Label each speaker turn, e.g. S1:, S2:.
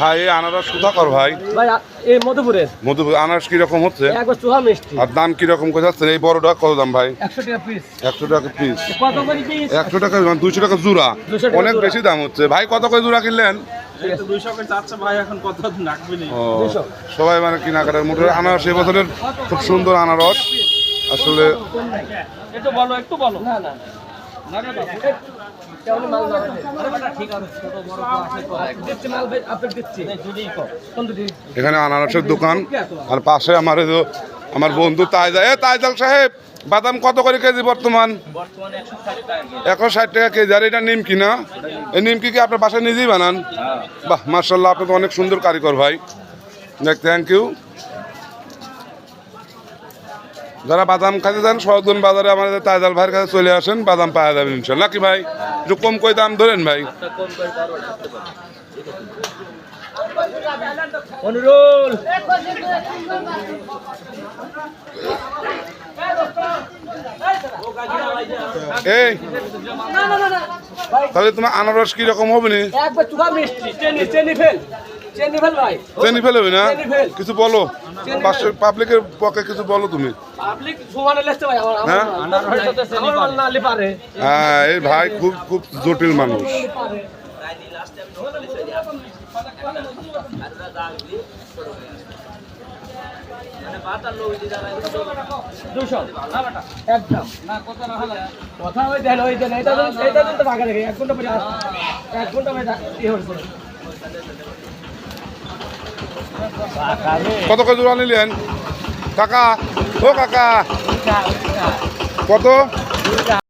S1: ভাই এই আনারস কোথা কর ভাই?
S2: মধুপুর
S1: আনারস কিরকম হচ্ছে?
S2: আর
S1: দাম কিরকম করে যাচ্ছে? এই বড়টা কত দাম ভাই?
S2: 100 টাকা পিস।
S1: 100 টাকা পিস। 100 টাকা 200 টাকা জোড়া, অনেক বেশি দাম হচ্ছে ভাই। কত করে জোড়া কিনলেন?
S2: 200 করে যাচ্ছে ভাই, এখন কত রাখবে না।
S1: সবাই মানে কেনাকাটার মোটে আনারস এই বছরের খুব সুন্দর আনারস আসলে।
S2: একটু বলো না না
S1: এখানে আনারসের দোকান, আর পাশে আমার বন্ধু তাইজাল সাহেব। বাদাম কত করে কেজি বর্তমান? 160 টাকা কেজি। আর এটা নিমকি না? এই নিমকি কি আপনার বাসায় নিজেই বানান? বাহ মাশাআল্লাহ, আপনি তো অনেক সুন্দর কারিগর ভাই। Thank you. যারা বাদাম খাইতে যান সহজন বাজারে আমাদের তাইজাল ভাইয়ের কাছে চলে আসেন, বাদাম পাওয়া যাবেন ইনশাল্লাহ। নাকি ভাই একটু কম করে দাম ধরেন ভাই।
S2: অনুরোল
S1: এই তাহলে তোমার আনারস কিরকম হবে না? চেনি ফেলবে না? কিছু বলো, পাবলিকের পক্ষে কিছু বলো তুমি। হ্যাঁ এই ভাই খুব খুব জটিল মানুষ। কত করে জোড়া নিলেন কাকা? ও কাকা কত?